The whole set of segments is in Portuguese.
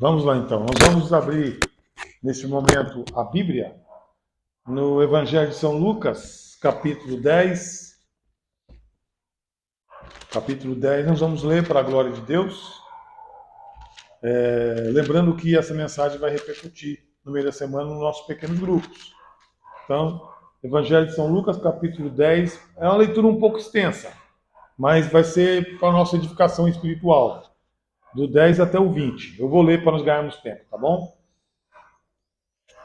Vamos lá então, nós vamos abrir nesse momento a Bíblia no Evangelho de São Lucas, capítulo 10. Capítulo 10, nós vamos ler para a glória de Deus. Lembrando que essa mensagem vai repercutir no meio da semana nos nossos pequenos grupos. Então, Evangelho de São Lucas, capítulo 10, é uma leitura um pouco extensa, mas vai ser para a nossa edificação espiritual, do 10 até o 20. Eu vou ler para nós ganharmos tempo, tá bom?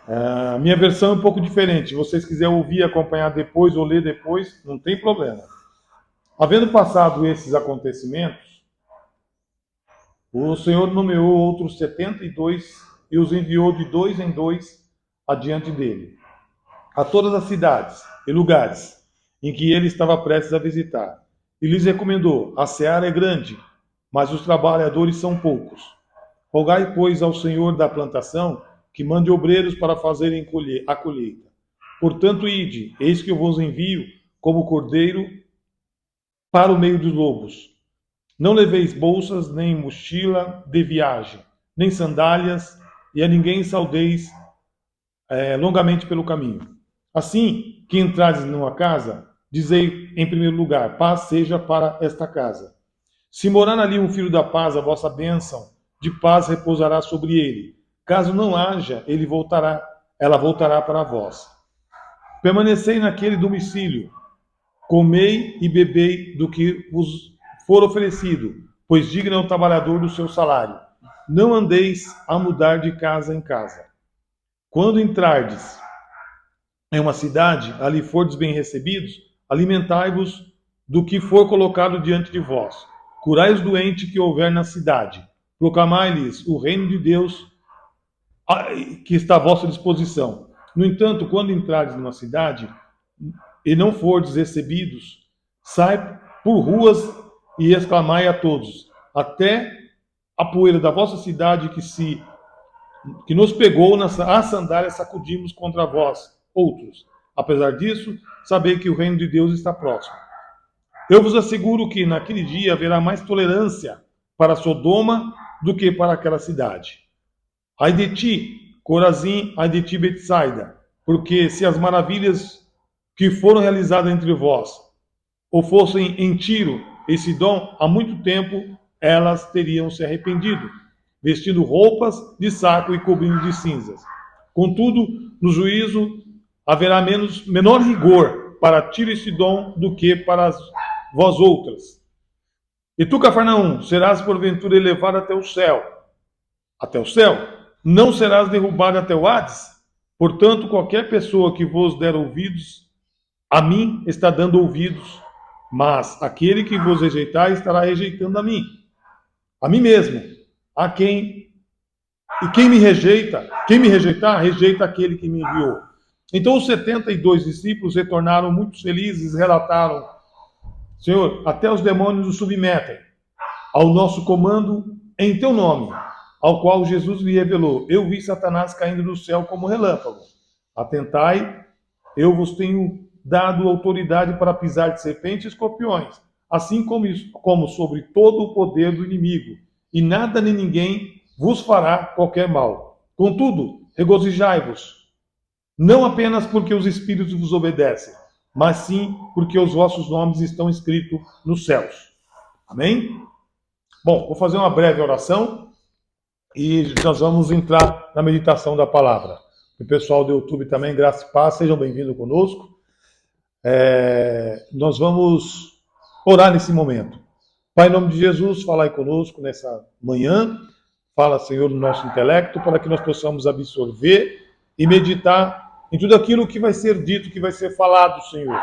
A minha versão é um pouco diferente. Se vocês quiserem ouvir e acompanhar depois ou ler depois, não tem problema. Havendo passado esses acontecimentos, o Senhor nomeou outros 72 e os enviou de dois em dois adiante dele, a todas as cidades e lugares em que ele estava prestes a visitar. E lhes recomendou: a seara é grande, mas os trabalhadores são poucos. Rogai, pois, ao Senhor da plantação que mande obreiros para fazerem a colheita. Portanto, ide, eis que eu vos envio como cordeiro para o meio dos lobos. Não leveis bolsas, nem mochila de viagem, nem sandálias, e a ninguém saudeis longamente pelo caminho. Assim que entrardes numa casa, dizei em primeiro lugar: paz seja para esta casa. Se morar ali um filho da paz, a vossa bênção de paz repousará sobre ele. Caso não haja, ela voltará para vós. Permanecei naquele domicílio, comei e bebei do que vos for oferecido, pois digno é o trabalhador do seu salário. Não andeis a mudar de casa em casa. Quando entrardes em uma cidade, ali fordes bem recebidos, alimentai-vos do que for colocado diante de vós. Curai os doentes que houver na cidade. Proclamai-lhes o reino de Deus que está à vossa disposição. No entanto, quando entrardes numa cidade e não fordes recebidos, sai por ruas e exclamai a todos: até a poeira da vossa cidade que nos pegou a sandália sacudimos contra vós, outros. Apesar disso, sabei que o reino de Deus está próximo. Eu vos asseguro que naquele dia haverá mais tolerância para Sodoma do que para aquela cidade. Ai de ti, Corazim, ai de ti, Betsaida, porque se as maravilhas que foram realizadas entre vós ou fossem em Tiro e Sidom, há muito tempo elas teriam se arrependido, vestindo roupas de saco e cobrindo de cinzas. Contudo, no juízo haverá menor rigor para Tiro e Sidom do que para vós outras. E tu, Cafarnaum, serás porventura elevado até o céu. Até o céu? Não serás derrubado até o Hades? Portanto, qualquer pessoa que vos der ouvidos, a mim está dando ouvidos, mas aquele que vos rejeitar estará rejeitando a mim mesmo. Quem me rejeitar, rejeita aquele que me enviou. Então os 72 discípulos retornaram muito felizes e relataram: Senhor, até os demônios nos submetem ao nosso comando em teu nome, ao qual Jesus lhe revelou: eu vi Satanás caindo do céu como relâmpago. Atentai, eu vos tenho dado autoridade para pisar de serpentes e escorpiões, assim como sobre todo o poder do inimigo, e nada nem ninguém vos fará qualquer mal. Contudo, regozijai-vos, não apenas porque os espíritos vos obedecem, mas sim porque os vossos nomes estão escritos nos céus. Amém? Bom, vou fazer uma breve oração e nós vamos entrar na meditação da palavra. O pessoal do YouTube também, graça e paz, sejam bem-vindos conosco. Nós vamos orar nesse momento. Pai, em nome de Jesus, falai conosco nessa manhã. Fala, Senhor, no nosso intelecto, para que nós possamos absorver e meditar em tudo aquilo que vai ser dito, que vai ser falado, Senhor.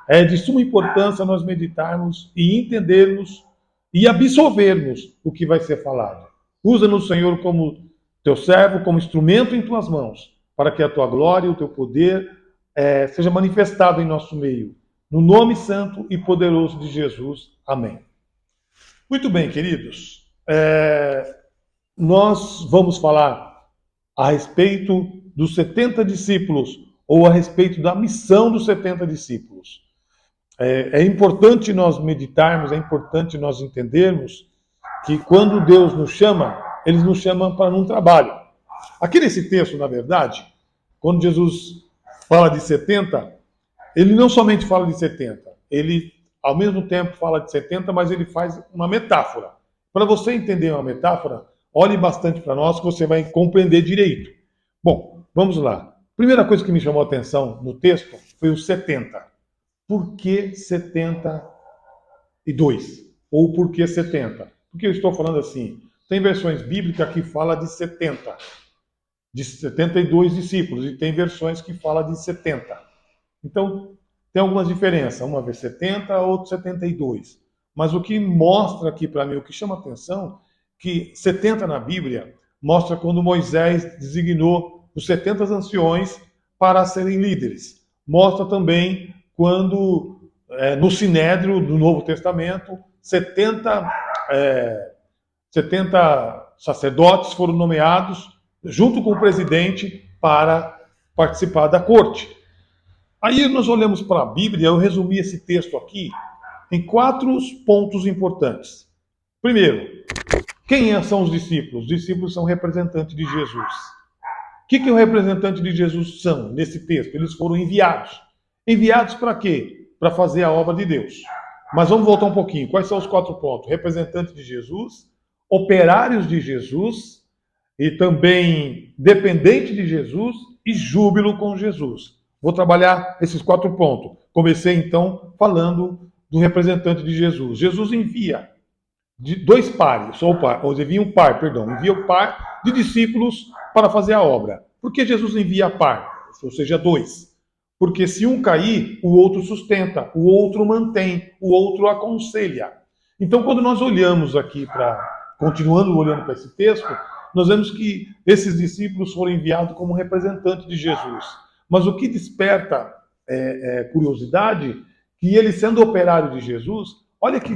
É de suma importância nós meditarmos e entendermos e absorvermos o que vai ser falado. Usa-nos, Senhor, como teu servo, como instrumento em tuas mãos, para que a tua glória e o teu poder seja manifestado em nosso meio. No nome santo e poderoso de Jesus. Amém. Muito bem, queridos. Nós vamos falar a respeito dos 70 discípulos, ou a respeito da missão dos 70 discípulos. É importante nós meditarmos, é importante nós entendermos que quando Deus nos chama, eles nos chamam para um trabalho. Aqui nesse texto, na verdade, quando Jesus fala de 70, ele não somente fala de 70, ele ao mesmo tempo fala de 70, mas ele faz uma metáfora. Para você entender uma metáfora, olhe bastante para nós que você vai compreender direito. Bom, vamos lá. Primeira coisa que me chamou a atenção no texto foi o 70. Por que 72? Ou por que 70? Por que eu estou falando assim? Tem versões bíblicas que falam de 70, de 72 discípulos, e tem versões que falam de 70. Então, tem algumas diferenças. Uma vez 70, outra 72. Mas o que mostra aqui para mim, o que chama atenção, que 70 na Bíblia mostra quando Moisés designou os 70 anciões para serem líderes. Mostra também quando, no Sinédrio do Novo Testamento, 70 sacerdotes foram nomeados junto com o presidente para participar da corte. Aí nós olhamos para a Bíblia, eu resumi esse texto aqui em 4 pontos importantes. Primeiro, quem são os discípulos? Os discípulos são representantes de Jesus. O que o representante de Jesus são nesse texto? Eles foram enviados. Enviados para quê? Para fazer a obra de Deus. Mas vamos voltar um pouquinho. Quais são os 4 pontos? Representante de Jesus, operários de Jesus, e também dependente de Jesus e júbilo com Jesus. Vou trabalhar esses 4 pontos. Comecei então falando do representante de Jesus. Jesus envia envia o par de discípulos para fazer a obra. Por que Jesus envia par? Ou seja, 2. Porque se um cair, o outro sustenta, o outro mantém, o outro aconselha. Então, quando nós olhamos aqui continuando olhando para esse texto, nós vemos que esses discípulos foram enviados como representantes de Jesus. Mas o que desperta curiosidade, que ele sendo operário de Jesus, olha que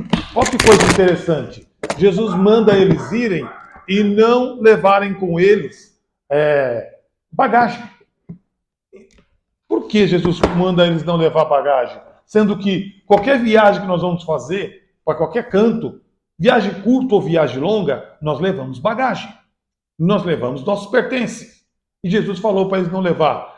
coisa interessante. Jesus manda eles irem e não levarem com eles bagagem. Por que Jesus manda eles não levar bagagem? Sendo que qualquer viagem que nós vamos fazer, para qualquer canto, viagem curta ou viagem longa, nós levamos bagagem. Nós levamos nossos pertences. E Jesus falou para eles não levar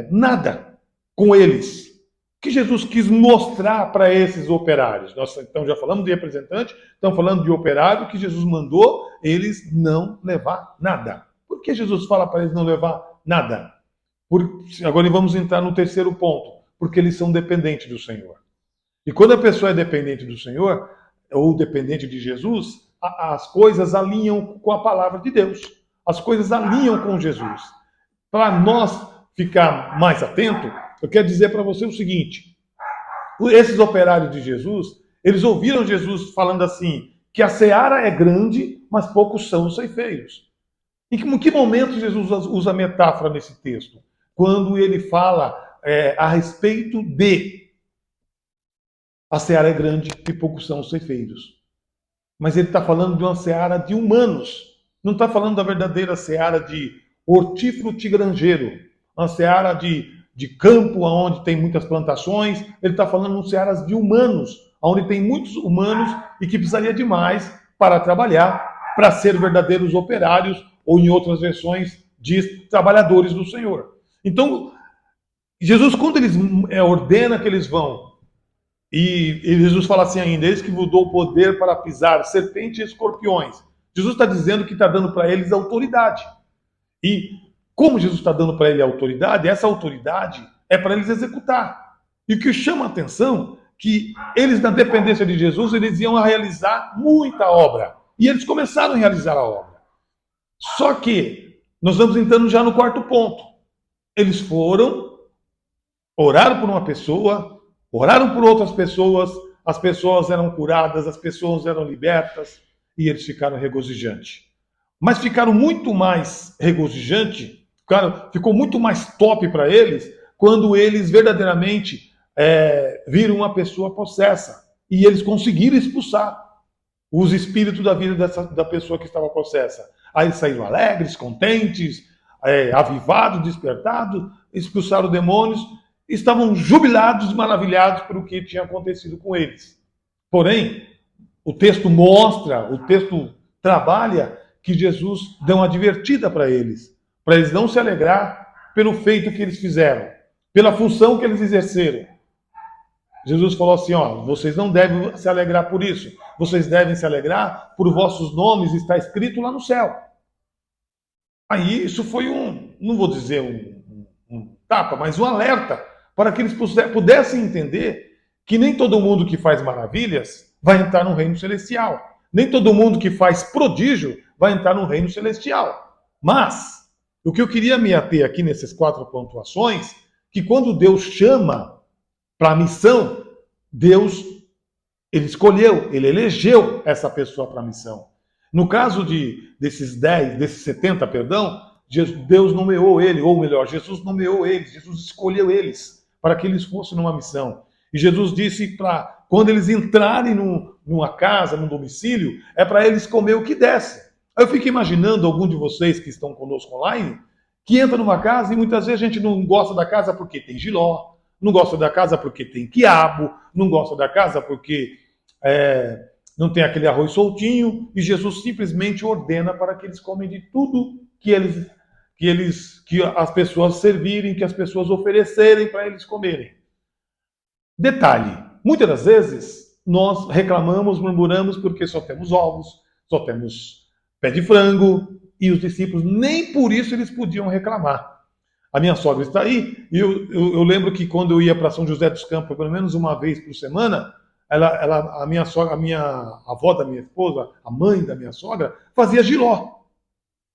nada com eles. O que Jesus quis mostrar para esses operários? Nós então já falamos de representante, estamos falando de operário, que Jesus mandou eles não levar nada. Por que Jesus fala para eles não levar nada? Agora vamos entrar no terceiro ponto. Porque eles são dependentes do Senhor. E quando a pessoa é dependente do Senhor, ou dependente de Jesus, as coisas alinham com a palavra de Deus. As coisas alinham com Jesus. Para nós ficar mais atento, eu quero dizer para você o seguinte: esses operários de Jesus, eles ouviram Jesus falando assim, que a seara é grande, mas poucos são os ceifeiros. Em que momento Jesus usa metáfora nesse texto? Quando ele fala a respeito de a seara é grande e poucos são os ceifeiros. Mas ele está falando de uma seara de humanos. Não está falando da verdadeira seara de hortífruti-granjeiro, uma seara de campo onde tem muitas plantações. Ele está falando de searas de humanos, onde tem muitos humanos e que precisaria de mais para trabalhar, para ser verdadeiros operários, ou em outras versões diz trabalhadores do Senhor. Então, Jesus, quando ele ordena que eles vão, e Jesus fala assim ainda, eis que vos dou o poder para pisar serpentes e escorpiões. Jesus está dizendo que está dando para eles autoridade. E como Jesus está dando para eles autoridade, essa autoridade é para eles executar. E o que chama a atenção, que eles, na dependência de Jesus, eles iam realizar muita obra. E eles começaram a realizar a obra. Só que nós vamos entrando já no 4º ponto. Eles foram, oraram por uma pessoa, oraram por outras pessoas, as pessoas eram curadas, as pessoas eram libertas e eles ficaram regozijantes. Mas ficaram muito mais regozijantes, ficou muito mais top para eles quando eles verdadeiramente viram uma pessoa possessa e eles conseguiram expulsar os espíritos da vida da pessoa que estava possessa. Aí eles saíram alegres, contentes, avivados, despertados, expulsaram demônios, estavam jubilados, maravilhados pelo que tinha acontecido com eles. Porém, o texto trabalha que Jesus deu uma advertida para eles não se alegrar pelo feito que eles fizeram, pela função que eles exerceram. Jesus falou assim, ó, vocês não devem se alegrar por isso, vocês devem se alegrar por vossos nomes estar escrito lá no céu. Aí isso foi não vou dizer um tapa, mas um alerta para que eles pudessem entender que nem todo mundo que faz maravilhas vai entrar no reino celestial. Nem todo mundo que faz prodígio vai entrar no reino celestial. Mas, o que eu queria me ater aqui nessas 4 pontuações, que quando Deus chama para a missão, Deus, ele escolheu, ele elegeu essa pessoa para a missão. No caso desses 70, Deus nomeou ele, ou melhor, Jesus nomeou eles, Jesus escolheu eles para que eles fossem numa missão. E Jesus disse para, quando eles entrarem numa casa, num domicílio, é para eles comer o que desce. Aí eu fico imaginando algum de vocês que estão conosco online, que entra numa casa e muitas vezes a gente não gosta da casa porque tem jiló, não gosta da casa porque tem quiabo, não gosta da casa porque não tem aquele arroz soltinho, e Jesus simplesmente ordena para que eles comem de tudo que as pessoas servirem, que as pessoas oferecerem para eles comerem. Detalhe, muitas das vezes nós reclamamos, murmuramos porque só temos ovos, só temos pé de frango, e os discípulos nem por isso eles podiam reclamar. A minha sogra está aí, e eu lembro que quando eu ia para São José dos Campos, pelo menos uma vez por semana, a minha avó da minha esposa, a mãe da minha sogra, fazia jiló.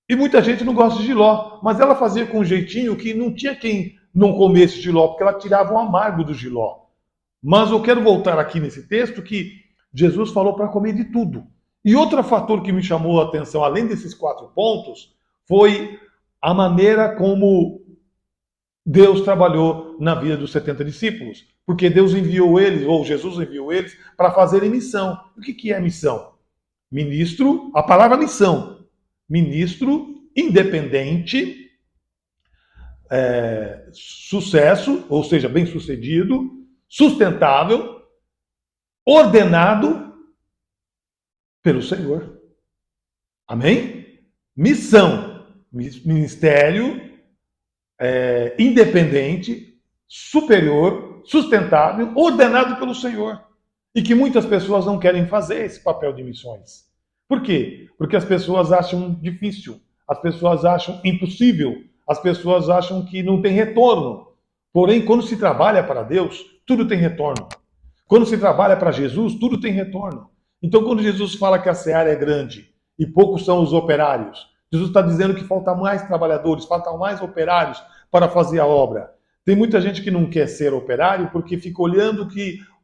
E muita gente não gosta de jiló, mas ela fazia com um jeitinho que não tinha quem não comesse jiló, porque ela tirava o amargo do jiló. Mas eu quero voltar aqui nesse texto que Jesus falou para comer de tudo. E outro fator que me chamou a atenção, além desses 4 pontos, foi a maneira como Deus trabalhou na vida dos 70 discípulos. Porque Deus enviou eles, ou Jesus enviou eles, para fazerem missão. O que é missão? Ministro, a palavra missão. Ministro independente, sucesso, ou seja, bem-sucedido, sustentável, ordenado pelo Senhor. Amém? Missão, ministério independente, superior, sustentável, ordenado pelo Senhor. E que muitas pessoas não querem fazer esse papel de missões. Por quê? Porque as pessoas acham difícil, as pessoas acham impossível, as pessoas acham que não tem retorno. Porém, quando se trabalha para Deus, tudo tem retorno. Quando se trabalha para Jesus, tudo tem retorno. Então, quando Jesus fala que a seara é grande e poucos são os operários, Jesus está dizendo que faltam mais trabalhadores, faltam mais operários para fazer a obra. Tem muita gente que não quer ser operário porque fica olhando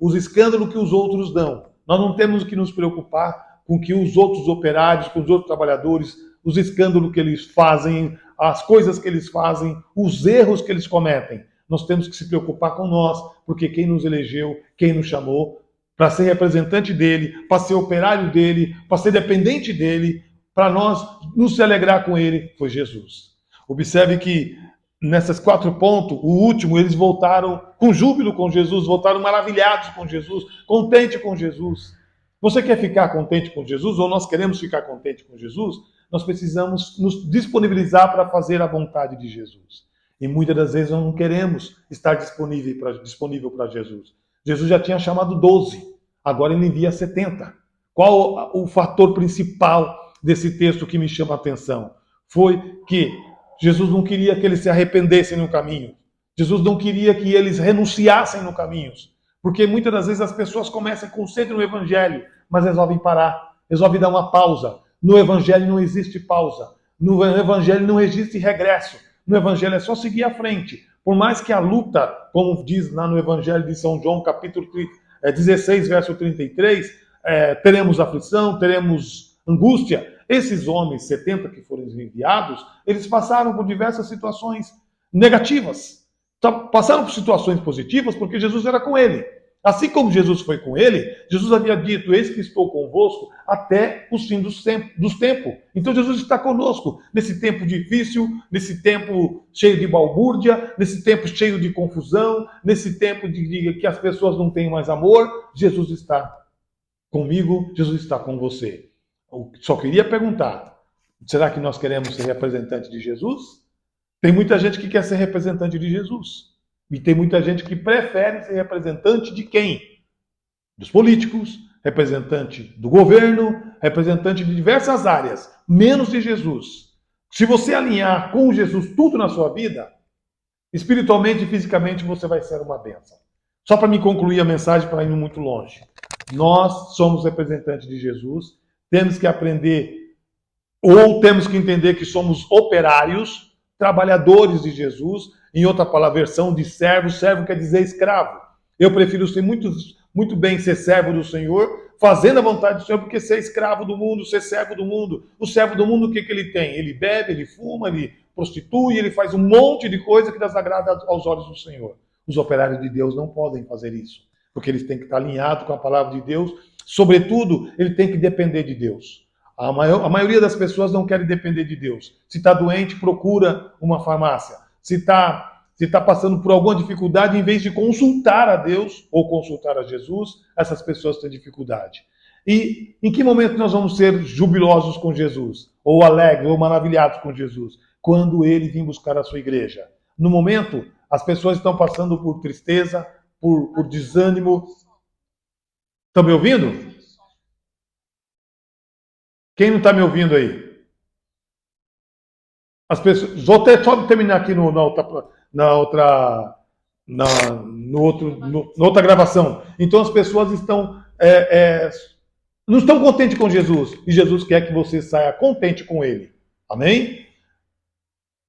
os escândalos que os outros dão. Nós não temos que nos preocupar com que os outros operários, com os outros trabalhadores, os escândalos que eles fazem, as coisas que eles fazem, os erros que eles cometem. Nós temos que se preocupar com nós, porque quem nos elegeu, quem nos chamou, para ser representante dele, para ser operário dele, para ser dependente dele, para nós nos alegrar com ele, foi Jesus. Observe que nessas 4 pontos, o último, eles voltaram com júbilo com Jesus, voltaram maravilhados com Jesus, contente com Jesus. Você quer ficar contente com Jesus, ou nós queremos ficar contente com Jesus? Nós precisamos nos disponibilizar para fazer a vontade de Jesus. E muitas das vezes nós não queremos estar disponível para Jesus. Jesus já tinha chamado 12, agora ele envia 70. Qual o fator principal desse texto que me chama a atenção? Foi que Jesus não queria que eles se arrependessem no caminho. Jesus não queria que eles renunciassem no caminho. Porque muitas das vezes as pessoas começam com sede no Evangelho, mas resolvem parar, resolvem dar uma pausa. No Evangelho não existe pausa. No Evangelho não existe regresso. No Evangelho é só seguir à frente. Por mais que a luta, como diz lá no Evangelho de São João, capítulo 16, verso 33, teremos aflição, teremos angústia. Esses homens, 70 que foram enviados, eles passaram por diversas situações negativas. Passaram por situações positivas porque Jesus era com ele. Assim como Jesus foi com ele, Jesus havia dito, eis que estou convosco até o fim dos tempos. Então Jesus está conosco nesse tempo difícil, nesse tempo cheio de balbúrdia, nesse tempo cheio de confusão, nesse tempo de que as pessoas não têm mais amor. Jesus está comigo, Jesus está com você. Eu só queria perguntar, Será que nós queremos ser representante de Jesus? Tem muita gente que quer ser representante de Jesus. E tem muita gente que prefere ser representante de quem? Dos políticos, representante do governo, representante de diversas áreas, menos de Jesus. Se você alinhar com Jesus tudo na sua vida, espiritualmente e fisicamente você vai ser uma bênção. Só para me concluir a mensagem, para ir muito longe. Nós somos representantes de Jesus, temos que aprender, ou temos que entender que somos operários, trabalhadores de Jesus, em outra palavra, versão de servo, servo quer dizer escravo. Eu prefiro ser muito bem ser servo do Senhor, fazendo a vontade do Senhor, porque ser escravo do mundo, ser servo do mundo. O servo do mundo, o que ele tem? Ele bebe, ele fuma, ele prostitui, ele faz um monte de coisa que desagrada aos olhos do Senhor. Os operários de Deus não podem fazer isso, porque eles têm que estar alinhados com a palavra de Deus. Sobretudo, ele tem que depender de Deus. A maioria das pessoas não querem depender de Deus. Se está doente, procura uma farmácia. Se está passando por alguma dificuldade, em vez de consultar a Deus ou consultar a Jesus, essas pessoas têm dificuldade. E em que momento nós vamos ser jubilosos com Jesus? Ou alegres, ou maravilhados com Jesus? Quando ele vir buscar a sua igreja. No momento, as pessoas estão passando por tristeza, por desânimo. Estão me ouvindo? Quem não está me ouvindo aí? As pessoas. Vou até só terminar aqui na outra gravação. Então as pessoas estão não estão contentes com Jesus. E Jesus quer que você saia contente com ele. Amém?